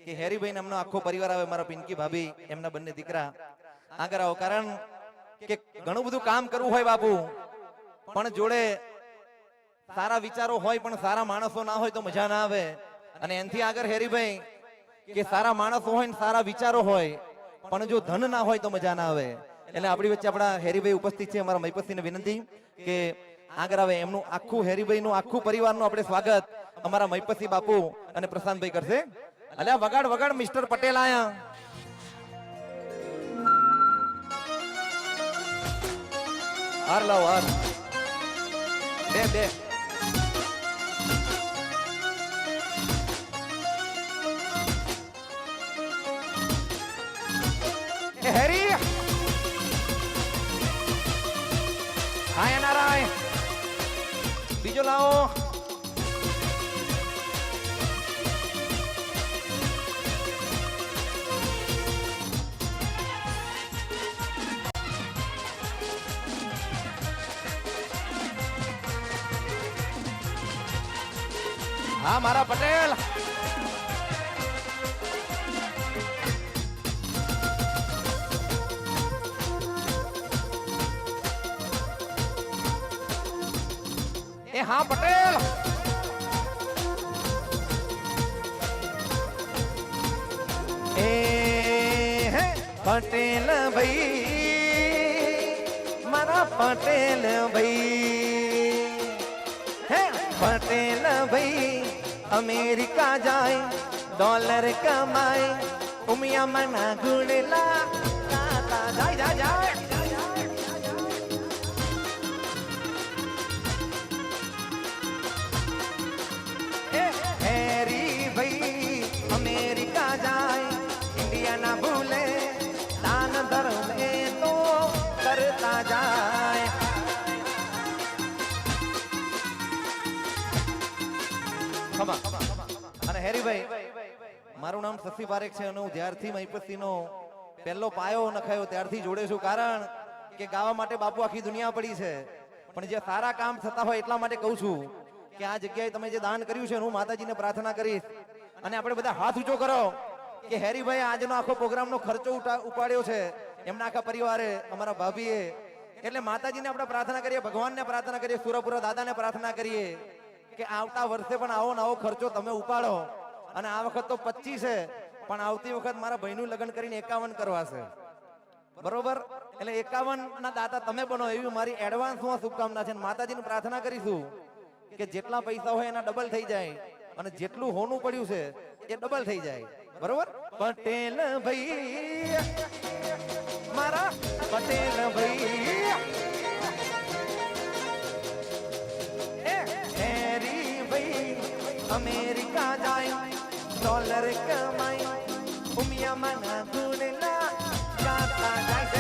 કે હેરીભાઈ એમનો આખો પરિવાર આવે, મારા પિંકી ભાભી એમના બંને દીકરા આગળ આવો, કારણ કે ઘણું બધું કામ કરવું હોય બાપુ, પણ જોડે સારા વિચારો હોય પણ સારા માણસો ના હોય તો મજા ના આવે. અને એનથી આગળ હેરીભાઈ કે સારા માણસો હોય ને સારા વિચારો હોય પણ જો ધન ના હોય તો મજા ના આવે. એટલે આપણી વચ્ચે આપણા હેરીભાઈ ઉપસ્થિત છે. અમારા મહીપતસિંહને વિનંતી કે આગળ આવે. એમનું આખું હેરીભાઈનું આખું પરિવારનું આપણે સ્વાગત અમારા મહીપતસિંહ બાપુ અને પ્રશાંતભાઈ કરશે. અલ્યા વગાડ વગાડ મિસ્ટર પટેલ આયા. હાર લાવ હાર બે બે હેરી હાય નારાય બીજો લાવો. હા મારા પટેલ. એ હા પટેલ. એ હે પટેલ ભાઈ મારા પટેલ ભાઈ, હે પટેલ ભાઈ અમેરિકા જાય ડોલર કમાય, ઉમિયા મના ગુડલા કાતા જાય જાય જાય. હેરી ભાઈ અમેરિકા જાય, ઇન્ડિયા ના ભૂલે, દાન ધર્મ એ તો કરતા જાય. અને હેરીભાઈ મારું નામ શશી પારેખ છે અને હું જ્યારથી મહીપતસિંહનો પહેલો પાયો નખાયો ત્યારથી જોડે છું. કારણ કે ગાવા માટે બાપુ આખી દુનિયા પડી છે, પણ જે સારા કામ થતા હોય એટલા માટે કહું છું કે આ જગ્યાએ તમે જે દાન કર્યું છે હું માતાજીને પ્રાર્થના કરીશ. અને આપણે બધા હાથ ઊંચો કરો કે હેરીભાઈ આજનો આખો પ્રોગ્રામનો ખર્ચો ઉપાડ્યો છે એમના આખા પરિવારે, અમારા ભાભીએ. એટલે માતાજીને આપણે પ્રાર્થના કરીએ, ભગવાનને પ્રાર્થના કરીએ, સુરપુરા દાદાને પ્રાર્થના કરીએ કે આવતા વર્ષે પણ આવો નવો ખર્ચો તમે ઉપાડો. અને આ વખત તો 25 છે, પણ આવતી વખત મારા ભાઈનું લગ્ન કરીને 51 કરવા છે, બરોબર? એટલે 51 ના દાતા તમે બનો એવી મારી એડવાન્સમાં શુભકામના છે. માતાજીને પ્રાર્થના કરીશું કે જેટલા પૈસા હોય એના ડબલ થઈ જાય અને જેટલું હોનું પડ્યું છે એ ડબલ થઈ જાય, બરોબર? પટેલ ભાઈ મારા પટેલ ભાઈ, હેરી ભાઈ અમેરિકા જાય ડોલર કમાય, ઉમિયા મના ગુડલા ગાતા જાય